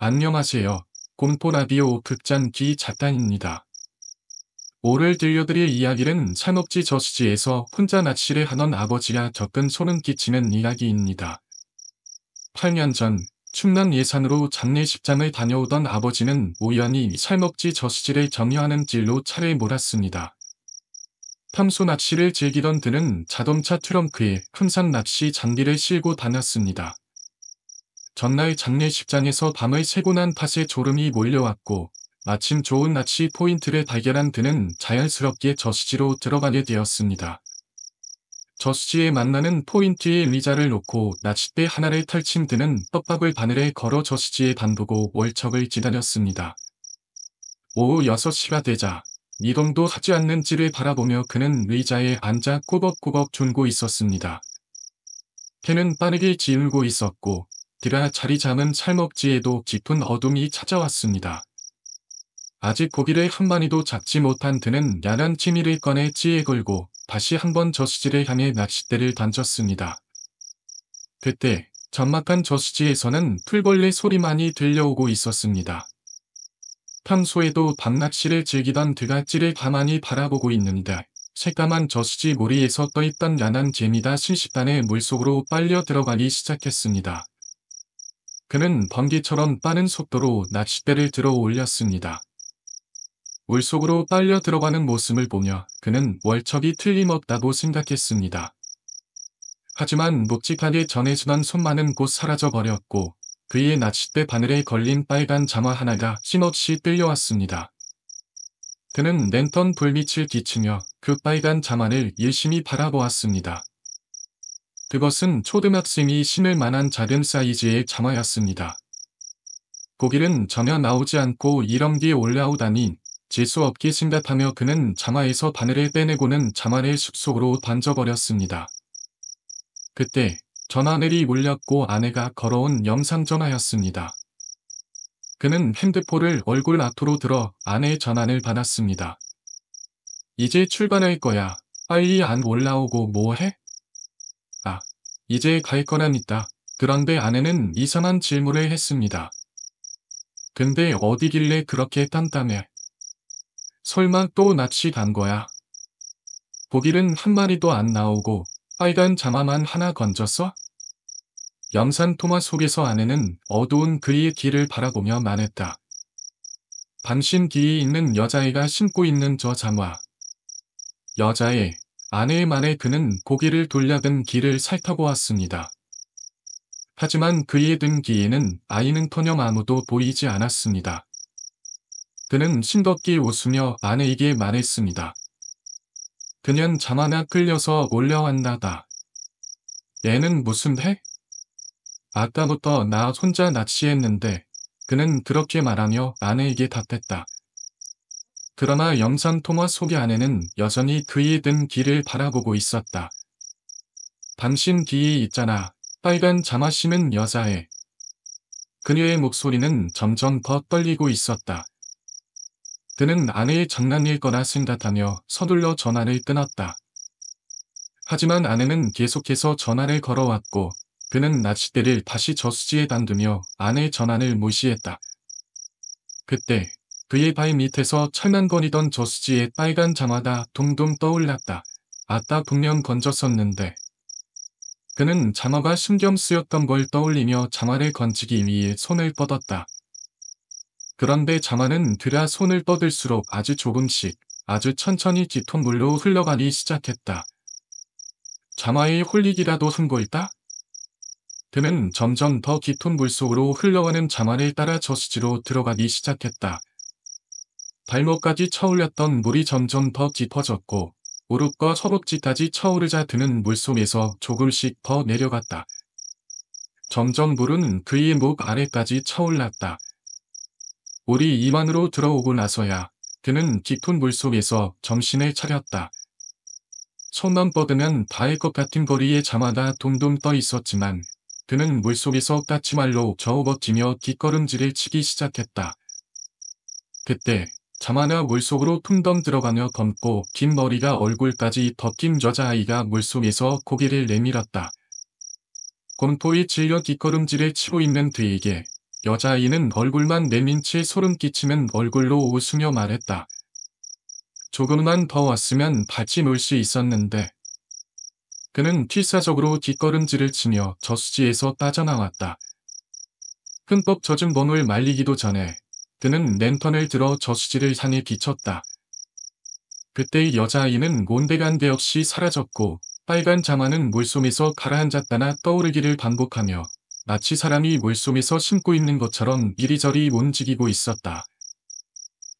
안녕하세요. 공포라디오 극장 기자단입니다. 오늘 들려드릴 이야기는 산업지 저수지에서 혼자 낚시를 하던 아버지가 겪은 소름 끼치는 이야기입니다. 8년 전 충남 예산으로 장례식장을 다녀오던 아버지는 우연히 산업지 저수지를 경유하는 길로 차를 몰았습니다. 평소 낚시를 즐기던 그는 자동차 트렁크에 항상 낚시 장비를 싣고 다녔습니다. 전날 장례식장에서 밤을 새고 난 탓에 졸음이 몰려왔고 마침 좋은 낚시 포인트를 발견한 그는 자연스럽게 저수지로 들어가게 되었습니다. 저수지에 만나는 포인트에 의자를 놓고 낚싯대 하나를 펼친 그는 떡밥을 바늘에 걸어 저수지에 담그고 월척을 기다렸습니다. 오후 6시가 되자 이동도 하지 않는지를 바라보며 그는 의자에 앉아 꾸벅꾸벅 졸고 있었습니다. 해는 빠르게 지울고 있었고 드라 자리 잡은 찰먹지에도 깊은 어둠이 찾아왔습니다. 아직 고기를 한 마리도 잡지 못한 그는 야란 취미를 꺼내 찌에 걸고 다시 한번 저수지를 향해 낚싯대를 던졌습니다. 그때 적막한 저수지에서는 풀벌레 소리만이 들려오고 있었습니다. 평소에도 밤낚시를 즐기던 그가 찌를 가만히 바라보고 있는데 새까만 저수지 모리에서 떠있던 야난 개미가 순식간에 물속으로 빨려 들어가기 시작했습니다. 그는 번개처럼 빠른 속도로 낚싯대를 들어 올렸습니다. 물속으로 빨려 들어가는 모습을 보며 그는 월척이 틀림없다고 생각했습니다. 하지만 묵직하게 전해주던 손만은 곧 사라져버렸고 그의 낚싯대 바늘에 걸린 빨간 자마 하나가 힘없이 끌려왔습니다. 그는 랜턴 불빛을 비추며 그 빨간 자마를 열심히 바라보았습니다. 그것은 초등학생이 신을 만한 작은 사이즈의 자마였습니다. 고기는 전혀 나오지 않고 이런 게 올라오다니 재수없게 생각하며 그는 자마에서 바늘을 빼내고는 자마를 숲속으로 던져버렸습니다. 그때 전화벨이 울렸고 아내가 걸어온 영상전화였습니다. 그는 핸드폰을 얼굴 앞으로 들어 아내의 전화를 받았습니다. 이제 출발할 거야. 빨리 안 올라오고 뭐해? 아, 이제 갈 거라니까. 그런데 아내는 이상한 질문을 했습니다. 근데 어디길래 그렇게 땀땀해? 설마 또 낚시 간 거야? 고기는 한 마리도 안 나오고 빨간 자마만 하나 건졌어? 영산 토마 속에서 아내는 어두운 그의 길을 바라보며 말했다. 당신 뒤에 있는 여자애가 신고 있는 저 자마. 여자애, 아내의 말에 그는 고개를 돌려든 길을 살펴보았습니다. 하지만 그의 등 뒤에는 아이는커녕 아무도 보이지 않았습니다. 그는 싱겁게 웃으며 아내에게 말했습니다. 그년 자마나 끌려서 올라왔나다. 얘는 무슨 해? 아까부터 나 혼자 낚시했는데 그는 그렇게 말하며 아내에게 답했다. 그러나 영상 통화 속의 아내는 여전히 그의 등 길을 바라보고 있었다. 당신 뒤에 있잖아. 빨간 자마 신은 여자애. 그녀의 목소리는 점점 더 떨리고 있었다. 그는 아내의 장난일 거라 생각하며 서둘러 전화를 끊었다. 하지만 아내는 계속해서 전화를 걸어왔고 그는 낚싯대를 다시 저수지에 담그며 아내의 전화를 무시했다. 그때 그의 발 밑에서 철난거리던 저수지의 빨간 자마가 둥둥 떠올랐다. 아따 분명 건졌었는데. 그는 자마가 신경 쓰였던 걸 떠올리며 자마를 건지기 위해 손을 뻗었다. 그런데 자마는 그라 손을 뻗을수록 아주 조금씩, 아주 천천히 짙은 물로 흘러가기 시작했다. 자마에 홀리기라도 한 걸까? 그는 점점 더 깊은 물속으로 흘러가는 자마를 따라 저수지로 들어가기 시작했다. 발목까지 차올렸던 물이 점점 더 깊어졌고 무릎과 허벅지까지 차오르자 드는 물속에서 조금씩 더 내려갔다. 점점 물은 그의 목 아래까지 차올랐다. 물이 입 안으로 들어오고 나서야 그는 깊은 물속에서 정신을 차렸다. 손만 뻗으면 닿을 것 같은 거리에 자마가 둥둥 떠 있었지만 그는 물속에서 까치말로 저어버티며 뒷걸음질을 치기 시작했다. 그때 자마가 물속으로 퉁덩 들어가며 검고 긴 머리가 얼굴까지 덮인 여자아이가 물속에서 고개를 내밀었다. 공포에 질려 뒷걸음질을 치고 있는 그에게 여자아이는 얼굴만 내민 채 소름 끼치는 얼굴로 웃으며 말했다. 조금만 더 왔으면 같이 놀 수 있었는데. 그는 필사적으로 뒷걸음질을 치며 저수지에서 빠져나왔다. 흠뻑 젖은 몸을 말리기도 전에 그는 랜턴을 들어 저수지를 향해 비췄다. 그때 여자아이는 온데간데 없이 사라졌고 빨간 자마는 물속에서 가라앉았다나 떠오르기를 반복하며 마치 사람이 물속에서 숨고 있는 것처럼 이리저리 움직이고 있었다.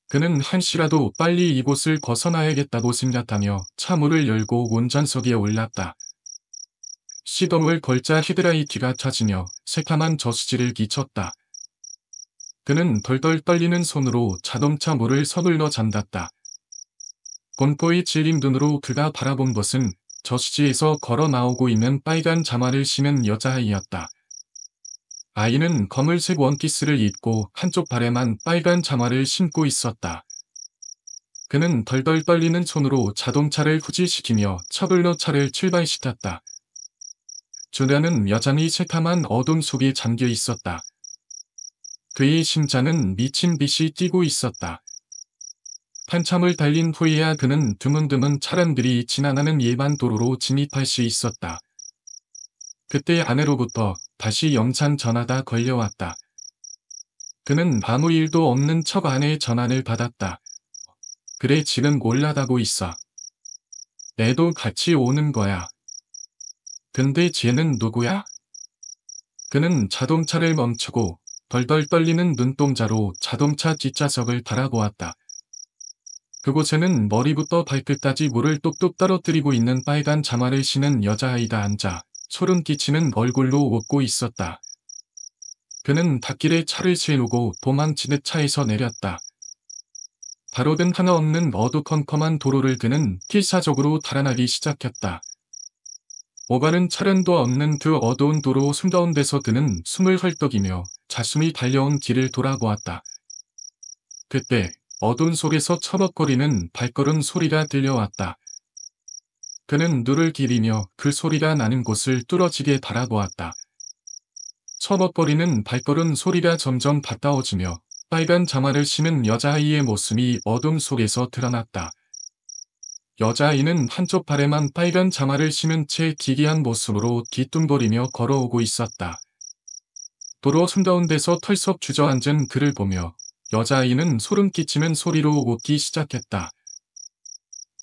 그는 한시라도 빨리 이곳을 벗어나야겠다고 생각하며 차문을 열고 운전석에 올랐다. 시동을 걸자 헤드라이트가 켜지며 새카만 저수지를 비췄다. 그는 덜덜 떨리는 손으로 자동차 문을 서둘러 잠갔다. 공포에 질린 눈으로 그가 바라본 것은 저수지에서 걸어 나오고 있는 빨간 자마를 신은 여자아이였다. 아이는 검을색 원피스를 입고 한쪽 발에만 빨간 자마를 신고 있었다. 그는 덜덜 떨리는 손으로 자동차를 후진시키며 서둘러 차를 출발시켰다. 주변은 여전히 새카만 어둠 속에 잠겨 있었다. 그의 심장은 미친 듯이 뛰고 있었다. 한참을 달린 후에야 그는 드문드문 차량들이 지나가는 일반 도로로 진입할 수 있었다. 그때 아내로부터 다시 영상 전화가 걸려왔다. 그는 아무 일도 없는 척 아내의 전화를 받았다. 그래, 지금 올라가고 있어. 내도 같이 오는 거야. 근데 쟤는 누구야? 그는 자동차를 멈추고 덜덜 떨리는 눈동자로 자동차 뒷좌석을 바라보았다. 그곳에는 머리부터 발끝까지 물을 뚝뚝 떨어뜨리고 있는 빨간 자마를 신은 여자아이가 앉아 소름 끼치는 얼굴로 웃고 있었다. 그는 갓길에 차를 세우고 도망치듯 차에서 내렸다. 가로등 하나 없는 어두컴컴한 도로를 그는 필사적으로 달아나기 시작했다. 오가는 차량도 없는 그 어두운 도로 숨가운데서 그는 숨을 헐떡이며 자숨이 달려온 길을 돌아보았다. 그때 어두운 속에서 처벅거리는 발걸음 소리가 들려왔다. 그는 눈을 기리며 그 소리가 나는 곳을 뚫어지게 바라보았다. 처벅거리는 발걸음 소리가 점점 가까워지며 빨간 자마를 신은 여자아이의 모습이 어둠 속에서 드러났다. 여자아이는 한쪽 발에만 빨간 자마를 신은 채 기괴한 모습으로 뒤뚱거리며 걸어오고 있었다. 도로 한가운데서 털썩 주저앉은 그를 보며 여자아이는 소름 끼치는 소리로 웃기 시작했다.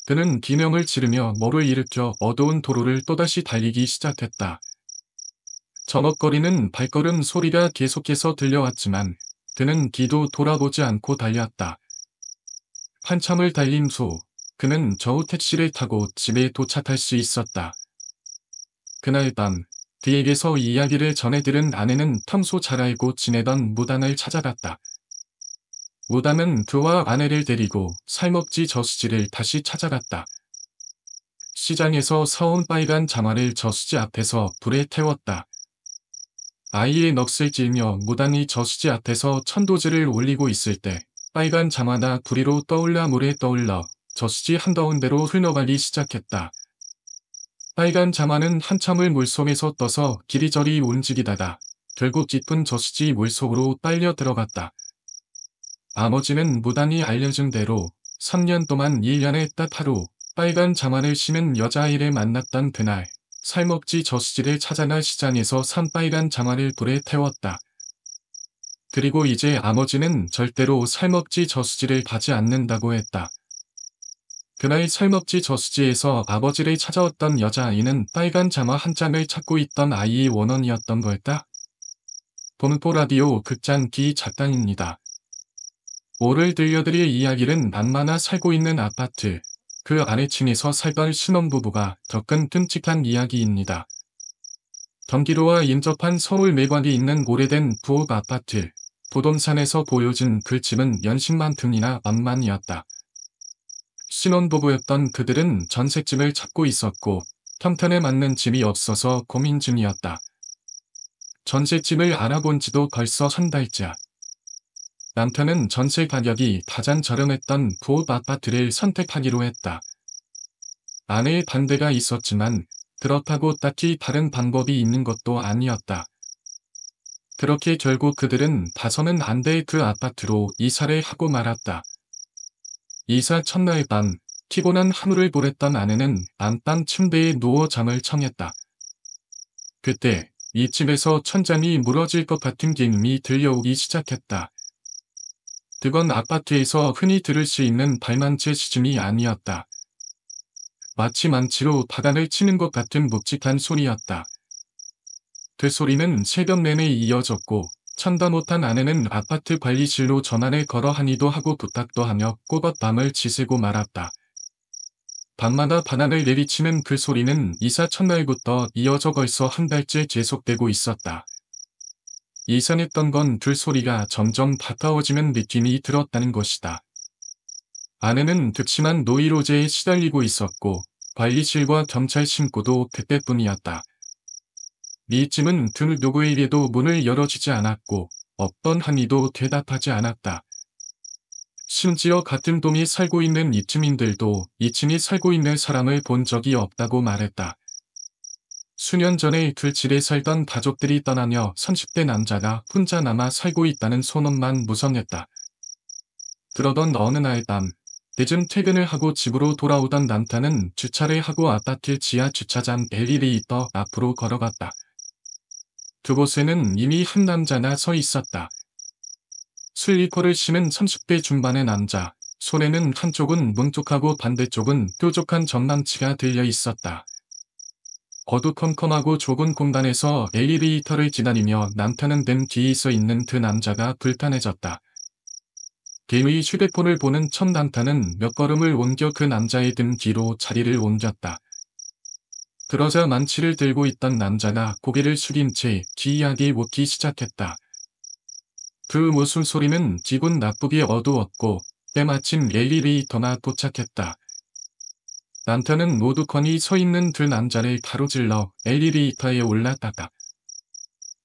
그는 비명을 지르며 모를 일으켜 어두운 도로를 또다시 달리기 시작했다. 저벅거리는 발걸음 소리가 계속해서 들려왔지만 그는 뒤도 돌아보지 않고 달렸다. 한참을 달린 후 그는 겨우 택시를 타고 집에 도착할 수 있었다. 그날 밤 그에게서 이야기를 전해 들은 아내는 평소 잘 알고 지내던 무당을 찾아갔다. 무당은 그와 아내를 데리고 살먹지 저수지를 다시 찾아갔다. 시장에서 사온 빨간 자마를 저수지 앞에서 불에 태웠다. 아이의 넋을 찔며 무당이 저수지 앞에서 천도질을 올리고 있을 때 빨간 자마나 구리로 떠올라 물에 떠올라 저수지 한가운데로 흘러가기 시작했다. 빨간 자마는 한참을 물속에서 떠서 기리저리 움직이다가 결국 깊은 저수지 물속으로 빨려 들어갔다. 아버지는 무당이 알려준 대로 3년 동안 1년에 딱 하루 빨간 자마를 신은 여자아이를 만났던 그날 살먹지 저수지를 찾아나 시장에서 산 빨간 자마를 불에 태웠다. 그리고 이제 아버지는 절대로 살먹지 저수지를 가지 않는다고 했다. 그날 살먹지 저수지에서 아버지를 찾아왔던 여자아이는 빨간 자마 한 장을 찾고 있던 아이의 원원이었던 걸까? 본포라디오 극장 기작가입니다. 오늘 들려드릴 이야기는 남만아 살고 있는 아파트, 그 아래층에서 살던 신혼부부가 겪은 끔찍한 이야기입니다. 경기도와 인접한 서울 매관이 있는 오래된 부엌 아파트, 부동산에서 보여준 그 집은 연식만큼이나 만만이었다. 신혼부부였던 그들은 전셋집을 찾고 있었고 형편에 맞는 집이 없어서 고민 중이었다. 전셋집을 알아본 지도 벌써 한 달째. 남편은 전세 가격이 가장 저렴했던 부엌 아파트를 선택하기로 했다. 아내의 반대가 있었지만 그렇다고 딱히 다른 방법이 있는 것도 아니었다. 그렇게 결국 그들은 다서는 안 될 그 아파트로 이사를 하고 말았다. 이사 첫날 밤, 피곤한 하루를 보냈던 아내는 안방 침대에 누워 잠을 청했다. 그때 이 집에서 천장이 무너질 것 같은 기음이 들려오기 시작했다. 그건 아파트에서 흔히 들을 수 있는 발만체 시즘이 아니었다. 마치 만치로 바닥을 치는 것 같은 묵직한 소리였다. 그 소리는 새벽 내내 이어졌고 참다 못한 아내는 아파트 관리실로 전화를 걸어 항의도 하고 부탁도 하며 꼬박 밤을 지새고 말았다. 밤마다 바닥을 내리치는 그 소리는 이사 첫날부터 이어져 벌써 한 달째 계속되고 있었다. 이상했던 건 그 소리가 점점 가까워지는 느낌이 들었다는 것이다. 아내는 극심한 노이로제에 시달리고 있었고 관리실과 경찰 신고도 그때뿐이었다. 이 집은 그 누구에게도 문을 열어주지 않았고 어떤 항의도 대답하지 않았다. 심지어 같은 동에 살고 있는 입주민들도 2층에 살고 있는 사람을 본 적이 없다고 말했다. 수년 전에 그 집에 살던 가족들이 떠나며 30대 남자가 혼자 남아 살고 있다는 소문만 무성했다. 그러던 어느 날 밤, 늦은 퇴근을 하고 집으로 돌아오던 남편은 주차를 하고 아파트 지하 주차장 엘리베이터 앞으로 걸어갔다. 그곳에는 이미 한 남자가 서 있었다. 슬리퍼를 신은 30대 중반의 남자, 손에는 한쪽은 뭉툭하고 반대쪽은 뾰족한 전망치가 들려 있었다. 어두컴컴하고 좁은 공간에서 엘리베이터를 기다리며 남편은 등 뒤에 서 있는 그 남자가 불편해졌다. 개의 휴대폰을 보는 첫 남편은 몇 걸음을 옮겨 그 남자의 등 뒤로 자리를 옮겼다. 그러자 만치를 들고 있던 남자가 고개를 숙인 채 기이하게 웃기 시작했다. 그 무슨 소리는 기분 나쁘게 어두웠고 때마침 엘리베이터가 도착했다. 남편은 오두커니 서 있는 그 남자를 가로질러 엘리베이터에 올라탔다.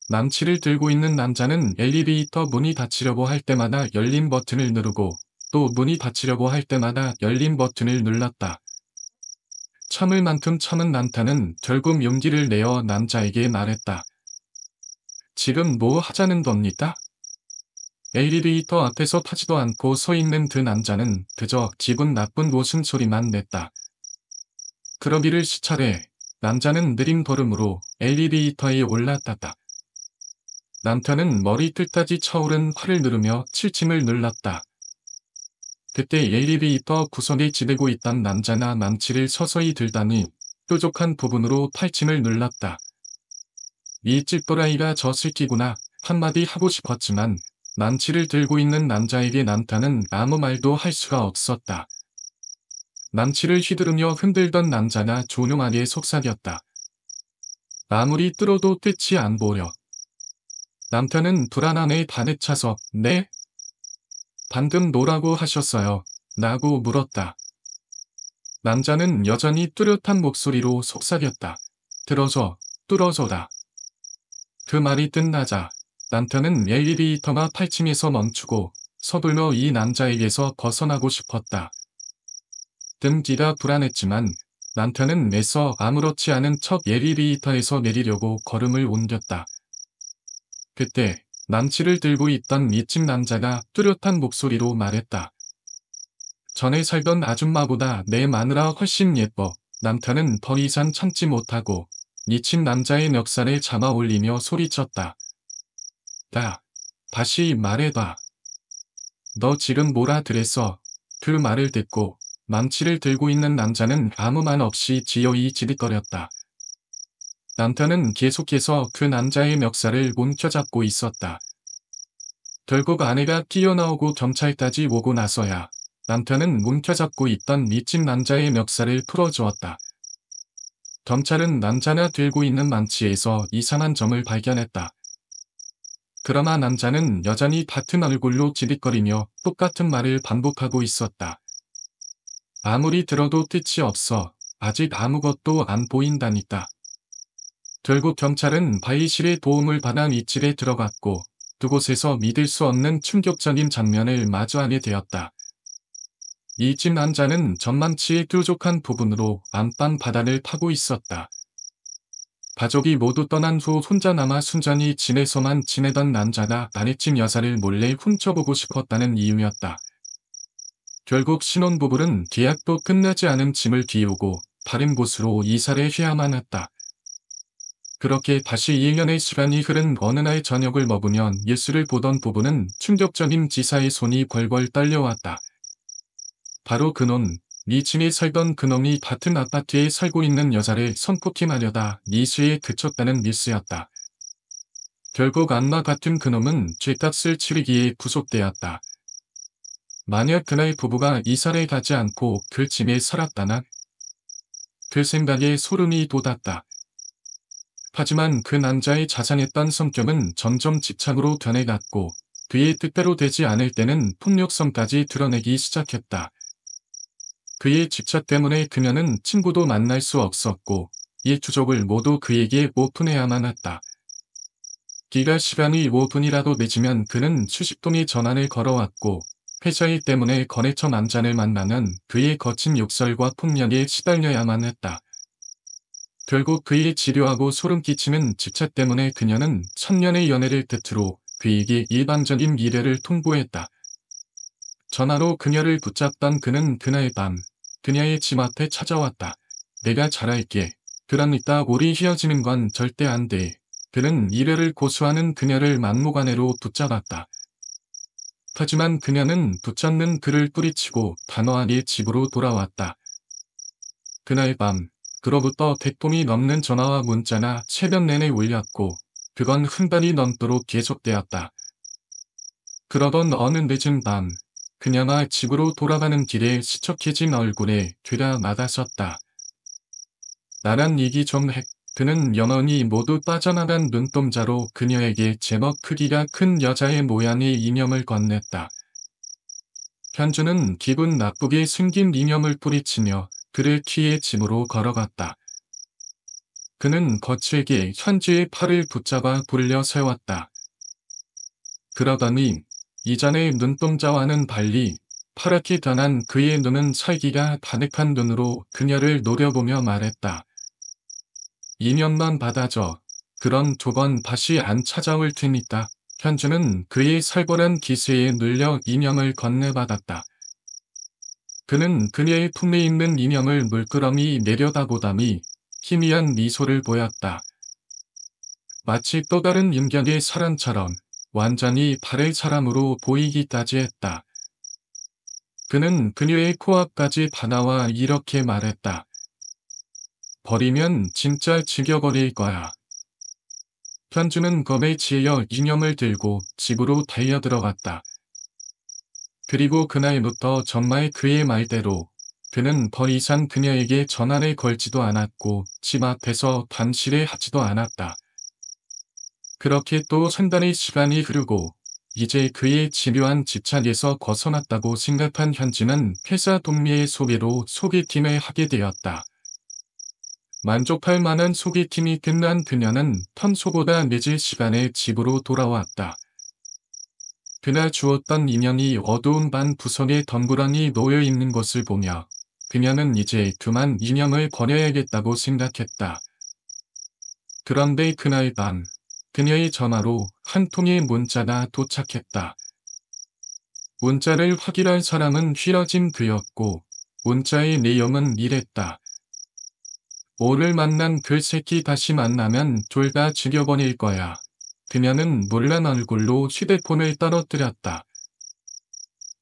망치를 들고 있는 남자는 엘리베이터 문이 닫히려고 할 때마다 열린 버튼을 누르고 또 문이 닫히려고 할 때마다 열린 버튼을 눌렀다. 참을 만큼 참은 남편은 결국 용기를 내어 남자에게 말했다. 지금 뭐 하자는 겁니까? 엘리베이터 앞에서 타지도 않고 서 있는 그 남자는 그저 기분 나쁜 웃음소리만 냈다. 그러기를 시차례 남자는 느린 걸음으로 엘리베이터에 올라탔다. 남편은 머리 끝까지 차오른 활을 누르며 7층을 눌렀다. 그때 엘리베이터 구석에 지대고 있던 남자가 망치를 서서히 들다니 뾰족한 부분으로 8층을 눌렀다. 이 집 또라이가 저 새끼구나 한마디 하고 싶었지만 망치를 들고 있는 남자에게 남편은 아무 말도 할 수가 없었다. 망치를 휘두르며 흔들던 남자가 조용하게 속삭였다. 아무리 뚫어도 끝이 안 보여. 남편은 불안함에 반에 차서 네? 방금 뭐라고 하셨어요? 라고 물었다. 남자는 여전히 뚜렷한 목소리로 속삭였다. 뚫어줘라. 그 말이 끝나자 남편은 엘리베이터가 8층에서 멈추고 서둘러 이 남자에게서 벗어나고 싶었다. 등 뒤가 불안했지만 남편은 애써 아무렇지 않은 척 엘리베이터에서 내리려고 걸음을 옮겼다. 그때 망치를 들고 있던 밑집 남자가 뚜렷한 목소리로 말했다. 전에 살던 아줌마보다 내 마누라 훨씬 예뻐. 남편은 더 이상 참지 못하고 밑집 남자의 멱살에 잡아 올리며 소리쳤다. 다시 말해봐. 너 지금 뭐라 그랬어? 그 말을 듣고 망치를 들고 있는 남자는 아무 말 없이 지어이 지릿거렸다. 남편은 계속해서 그 남자의 멱살을 움켜잡고 있었다. 결국 아내가 뛰어나오고 경찰까지 오고 나서야 남편은 움켜잡고 있던 밑집 남자의 멱살을 풀어주었다. 경찰은 남자가 들고 있는 망치에서 이상한 점을 발견했다. 그러나 남자는 여전히 같은 얼굴로 지릿거리며 똑같은 말을 반복하고 있었다. 아무리 들어도 끝이 없어. 아직 아무것도 안 보인다니까. 결국 경찰은 바이실의 도움을 받아 밑집에 들어갔고 그곳에서 믿을 수 없는 충격적인 장면을 마주하게 되었다. 이 집 남자는 전망치의 뾰족한 부분으로 안방 바닥을 파고 있었다. 가족이 모두 떠난 후 혼자 남아 순전히 집에서만 지내던 남자가 아내집 여사를 몰래 훔쳐보고 싶었다는 이유였다. 결국 신혼부부는 계약도 끝나지 않은 짐을 뒤우고 다른 곳으로 이사를 해야만 했다. 그렇게 다시 2년의 시간이 흐른 어느 날 저녁을 먹으면 뉴스를 보던 부부는 충격적인 기사에 손이 벌벌 떨려왔다. 바로 그놈, 미친이 살던 그놈이 같은 아파트에 살고 있는 여자를 성폭행하려다 미수에 그쳤다는 뉴스였다. 결국 안마 같은 그놈은 죗값을 치르기에 구속되었다. 만약 그날 부부가 이사를 가지 않고 그 집에 살았다나? 그 생각에 소름이 돋았다. 하지만 그 남자의 자상했던 성격은 점점 집착으로 변해갔고 그의 뜻대로 되지 않을 때는 폭력성까지 드러내기 시작했다. 그의 집착 때문에 그녀는 친구도 만날 수 없었고 일주족을 모두 그에게 오픈해야만 했다. 기가 시간이 5분이라도 늦으면 그는 수십 통의 전화를 걸어왔고 회사일 때문에 거래처 남자를 만나면 그의 거친 욕설과 폭력에 시달려야만 했다. 결국 그의 지루하고 소름 끼치는 집착 때문에 그녀는 천년의 연애를 끝으로 그에게 일방적인 미래를 통보했다. 전화로 그녀를 붙잡던 그는 그날 밤 그녀의 집 앞에 찾아왔다. 내가 잘할게. 그러니까 우리 헤어지는 건 절대 안 돼. 그는 미래를 고수하는 그녀를 막무가내로 붙잡았다. 하지만 그녀는 붙잡는 그를 뿌리치고 단호하게 집으로 돌아왔다. 그날 밤 그로부터 100통이 넘는 전화와 문자나 새벽 내내 울렸고 그건 한 달이 넘도록 계속되었다. 그러던 어느 늦은 밤 그녀가 집으로 돌아가는 길에 시척해진 얼굴에 괴가 맞아섰다. 나란 얘기 좀 해. 그는 연원이 모두 빠져나간 눈동자로 그녀에게 제법 크기가 큰 여자의 모양의 이념을 건넸다. 현주는 기분 나쁘게 생긴 이념을 뿌리치며 그를 키에 집으로 걸어갔다. 그는 거칠게 현주의 팔을 붙잡아 불려 세웠다. 그러더니 이전의 눈동자와는 달리 파랗게 변한 그의 눈은 살기가 가득한 눈으로 그녀를 노려보며 말했다. 2년만 받아줘. 그럼 두 번 다시 안 찾아올 테니까. 현주는 그의 살벌한 기세에 눌려 이념을 건네받았다. 그는 그녀의 품에 있는 이념을 물끄러미 내려다보다니 희미한 미소를 보였다. 마치 또 다른 인격의 사람처럼 완전히 다른 사람으로 보이기까지 했다. 그는 그녀의 코앞까지 다가와 이렇게 말했다. 버리면 진짜 죽여버릴 거야. 현주는 겁에 취하여 이념을 들고 집으로 달려들어갔다. 그리고 그날부터 정말 그의 말대로 그는 더 이상 그녀에게 전화를 걸지도 않았고 집 앞에서 단실을 하지도 않았다. 그렇게 또 한 달의 시간이 흐르고 이제 그의 집요한 집착에서 벗어났다고 생각한 현지는 회사 동료의 소개로 소개팅을 하게 되었다. 만족할 만한 소개팅이 끝난 그녀는 평소보다 늦은 시간에 집으로 돌아왔다. 그날 주었던 인연이 어두운 방 구석에 덩그러니 놓여있는 것을 보며 그녀는 이제 그만 이념을 버려야겠다고 생각했다. 그런데 그날 밤 그녀의 전화로 한 통의 문자가 도착했다. 문자를 확인한 사람은 휘어진 그였고 문자의 내용은 이랬다. 오늘 만난 그 새끼 다시 만나면 둘 다 죽여버릴 거야. 그녀는 놀란 얼굴로 휴대폰을 떨어뜨렸다.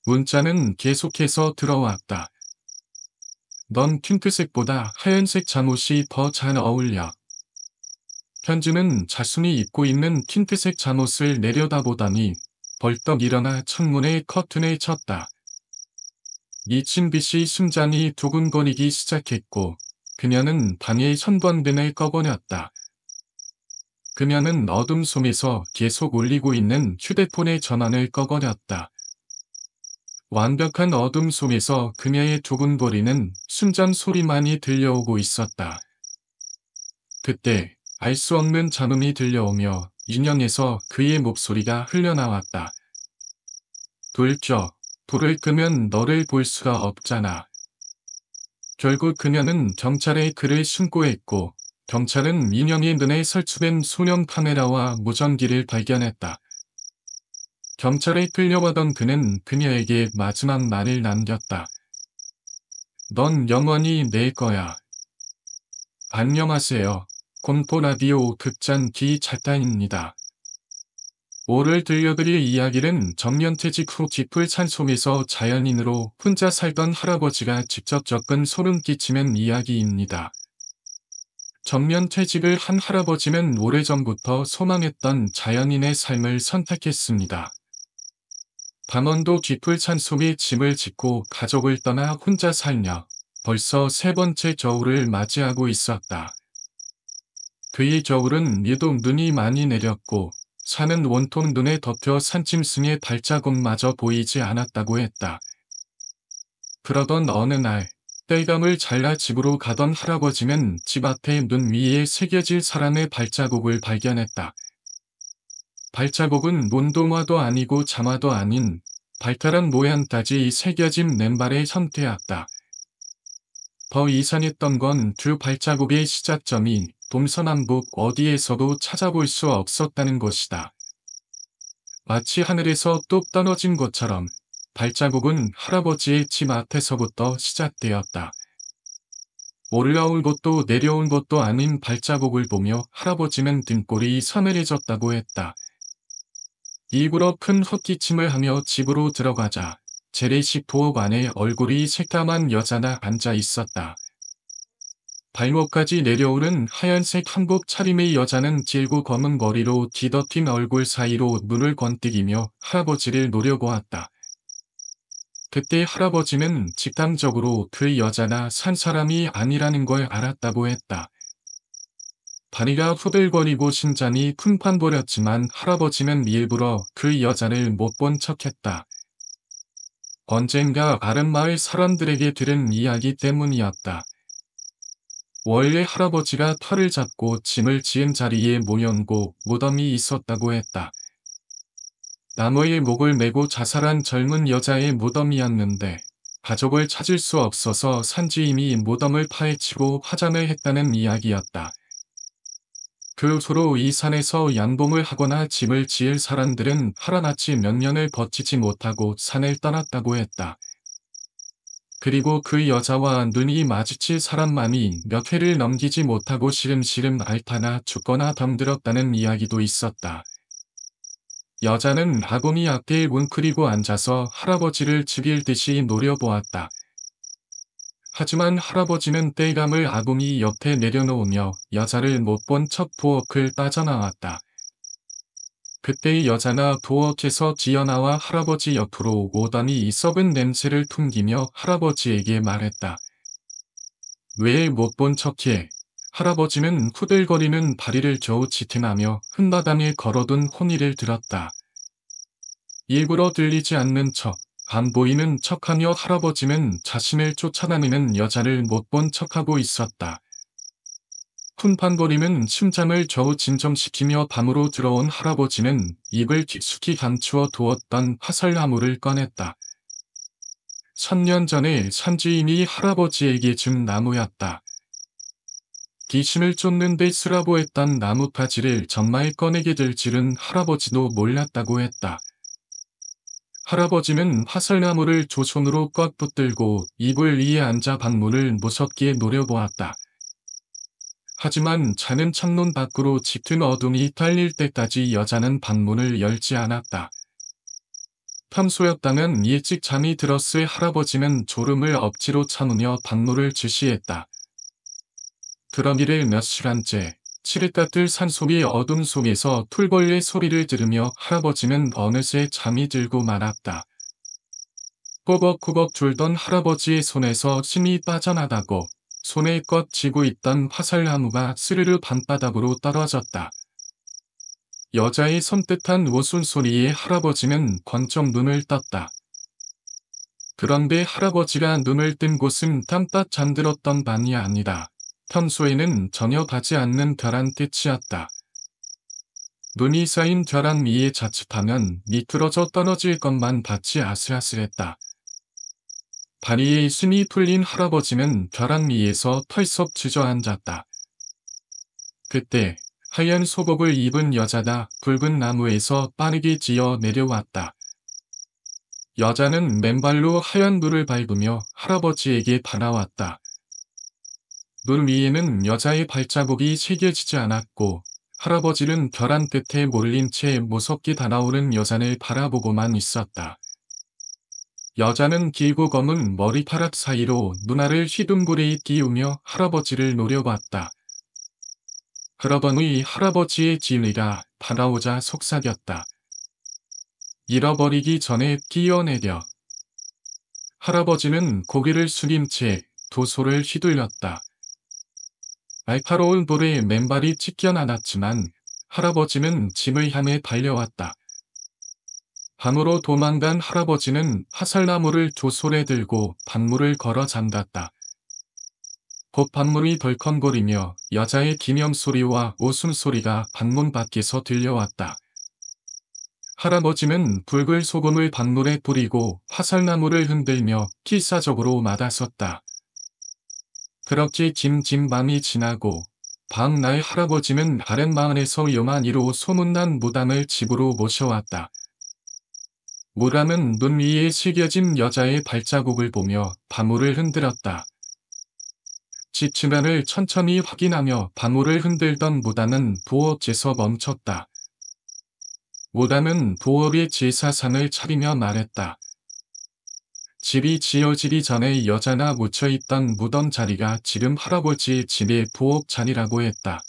문자는 계속해서 들어왔다. 넌 핑크색보다 하얀색 잠옷이 더 잘 어울려. 현주는 자신이 입고 있는 핑크색 잠옷을 내려다보더니 벌떡 일어나 창문에 커튼을 쳤다. 미친 듯이 심장이 두근거리기 시작했고 그녀는 방의 선반등을 꺼버렸다. 그녀는 어둠 속에서 계속 울리고 있는 휴대폰의 전원을 꺼버렸다. 완벽한 어둠 속에서 그녀의 두근거리는 심장 소리만이 들려오고 있었다. 그때 알 수 없는 잔음이 들려오며 인형에서 그의 목소리가 흘러나왔다. 불 켜. 불을 끄면 너를 볼 수가 없잖아. 결국 그녀는 경찰에 글을 신고했고 경찰은 민영의 눈에 설치된 소형 카메라와 무전기를 발견했다. 경찰에 끌려가던 그는 그녀에게 마지막 말을 남겼다. 넌 영원히 내 거야. 안녕하세요. 공포라디오 극장 기작단입니다. 오늘 들려드릴 이야기는 정년퇴직 후 쥐풀 산속에서 자연인으로 혼자 살던 할아버지가 직접 겪은 소름 끼치는 이야기입니다. 정년퇴직을 한 할아버지는 오래전부터 소망했던 자연인의 삶을 선택했습니다. 강원도 쥐풀 산속에 집을 짓고 가족을 떠나 혼자 살며 벌써 세 번째 겨울을 맞이하고 있었다. 그의 겨울은 유독 눈이 많이 내렸고 산은 온통 눈에 덮여 산짐승의 발자국마저 보이지 않았다고 했다. 그러던 어느 날 땔감을 잘라 집으로 가던 할아버지는 집 앞에 눈 위에 새겨질 사람의 발자국을 발견했다. 발자국은 논도마도 아니고 자마도 아닌 발가락 모양까지 새겨진 맨발의 형태였다. 더 이상했던 건 두 발자국의 시작점이 동서남북 어디에서도 찾아볼 수 없었다는 것이다. 마치 하늘에서 뚝 떨어진 것처럼 발자국은 할아버지의 집 앞에서부터 시작되었다. 올라올 것도 내려온 것도 아닌 발자국을 보며 할아버지는 등골이 서늘해졌다고 했다. 일부러 큰 헛기침을 하며 집으로 들어가자 재래식 부엌 안에 얼굴이 새까만 여자가 앉아 있었다. 발목까지 내려오는 하얀색 한복 차림의 여자는 길고 검은 머리로 뒤덮인 얼굴 사이로 눈을 번뜩이며 할아버지를 노려보았다. 그때 할아버지는 직감적으로 그 여자가 산 사람이 아니라는 걸 알았다고 했다. 다리가 후들거리고 심장이 쿵쾅거렸지만 할아버지는 일부러 그 여자를 못 본 척했다. 언젠가 아랫마을 사람들에게 들은 이야기 때문이었다. 원래 할아버지가 털을 잡고 짐을 지은 자리에 모형고 무덤이 있었다고 했다. 나무에 목을 메고 자살한 젊은 여자의 무덤이었는데 가족을 찾을 수 없어서 산지인이 무덤을 파헤치고 화장을 했다는 이야기였다. 그 후로 이 산에서 양봉을 하거나 집을 지을 사람들은 하루같이 몇 년을 버티지 못하고 산을 떠났다고 했다. 그리고 그 여자와 눈이 마주칠 사람만이 몇 회를 넘기지 못하고 시름시름 앓다가 죽거나 덤들었다는 이야기도 있었다. 여자는 아궁이 앞에 웅크리고 앉아서 할아버지를 죽일 듯이 노려보았다. 하지만 할아버지는 땔감을 아궁이 옆에 내려놓으며 여자를 못 본 척 부엌을 빠져나왔다. 그때 여자가 부엌에서 지어나와 할아버지 옆으로 오더니 썩은 냄새를 풍기며 할아버지에게 말했다. 왜 못 본 척해? 할아버지는 후들거리는 다리를 겨우 지탱하며 흙마당에 걸어둔 호니를 들었다. 일부러 들리지 않는 척, 안 보이는 척하며 할아버지는 자신을 쫓아다니는 여자를 못 본 척하고 있었다. 쿵쾅거리는 심장을 겨우 진정시키며 방으로 들어온 할아버지는 입을 깊숙이 감추어 두었던 화살나무를 꺼냈다. 1000년 전에 산지인이 할아버지에게 준 나무였다. 귀신을 쫓는 데 쓰라고 했던 나뭇가지를 정말 꺼내게 될 줄은 할아버지도 몰랐다고 했다. 할아버지는 화살나무를 두 손으로 꽉 붙들고 이불 위에 앉아 방문을 무섭게 노려보았다. 하지만 작은 창문 밖으로 짙은 어둠이 깔릴 때까지 여자는 방문을 열지 않았다. 평소였다면 일찍 잠이 들었을 할아버지는 졸음을 억지로 참으며 방문을 주시했다. 그러기를 몇 시간째 칠흑 같을 산속의 어둠 속에서 풀벌레 소리를 들으며 할아버지는 어느새 잠이 들고 말았다. 꾸벅꾸벅 졸던 할아버지의 손에서 침이 빠져나가고 손에 껏 쥐고 있던 화살나무가 스르르 밤바닥으로 떨어졌다. 여자의 섬뜩한 웃음소리에 할아버지는 번쩍 눈을 떴다. 그런데 할아버지가 눈을 뜬 곳은 깜빡 잠들었던 방이 아니다. 평소에는 전혀 가지 않는 벼란 끝이었다. 눈이 쌓인 벼랑 위에 자칫하면 미끄러져 떨어질 것만 같이 아슬아슬했다. 다리에 힘이 풀린 할아버지는 벼랑 위에서 털썩 주저앉았다. 그때 하얀 소복을 입은 여자가 붉은 나무에서 빠르게 지어 내려왔다. 여자는 맨발로 하얀 물을 밟으며 할아버지에게 다가왔다. 물 위에는 여자의 발자국이 새겨지지 않았고 할아버지는 벼랑 끝에 몰린 채 무섭게 다가오는 여자를 바라보고만 있었다. 여자는 길고 검은 머리카락 사이로 눈알을 휘둥그레 띄우며 할아버지를 노려봤다. 그러더니 할아버지의 진리가 다가오자 속삭였다. 잃어버리기 전에 끼어내려. 할아버지는 고개를 숙인 채 두 손을 휘둘렸다. 날카로운 돌에 맨발이 찢겨나갔지만 할아버지는 짐을 향해 달려왔다. 밤으로 도망간 할아버지는 화살나무를 두 손에 들고 밭물을 걸어 잠갔다. 곧 밭물이 덜컹거리며 여자의 기념소리와 웃음소리가 밭문 밖에서 들려왔다. 할아버지는 붉은 소금을 밭물에 뿌리고 화살나무를 흔들며 필사적으로 맞아섰다. 그렇게 긴 밤이 지나고 밤날 할아버지는 다른 마을에서 요만이로 소문난 무당을 집으로 모셔왔다. 무당은 눈 위에 새겨진 여자의 발자국을 보며 밭물을 흔들었다. 지층안을 천천히 확인하며 밭물을 흔들던 무당은 부엌에서 멈췄다. 무당은 부엌의 제사상을 차리며 말했다. 집이 지어지기 전에 여자가 묻혀있던 무덤 자리가 지금 할아버지의 집의 부엌 자리라고 했다.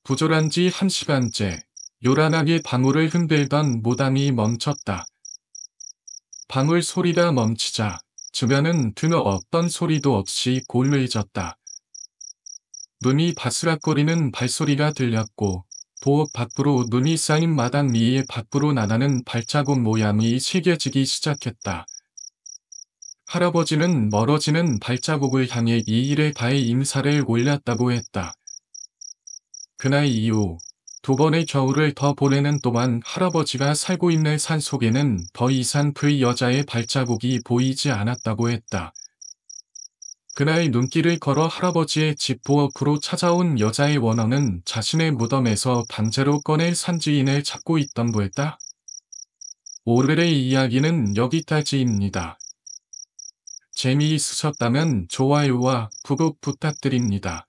부조란 지 1시간째 요란하게 밭물을 흔들던 무당이 멈췄다. 밭물 소리가 멈추자 주변은 드는 어떤 소리도 없이 골무해졌다. 눈이 바스락거리는 발소리가 들렸고 부엌 밖으로 눈이 쌓인 마당 위에 밖으로 나가는 발자국 모양이 새겨지기 시작했다. 할아버지는 멀어지는 발자국을 향해 이 일에 다해 인사를 올렸다고 했다. 그날 이후 두 번의 겨울을 더 보내는 동안 할아버지가 살고 있는 산속에는 더 이상 그 여자의 발자국이 보이지 않았다고 했다. 그날 눈길을 걸어 할아버지의 집 부엌으로 찾아온 여자의 원어는 자신의 무덤에서 강제로 꺼낼 산지인을 찾고 있던 거였다. 오늘의 이야기는 여기까지입니다. 재미있으셨다면 좋아요와 구독 부탁드립니다.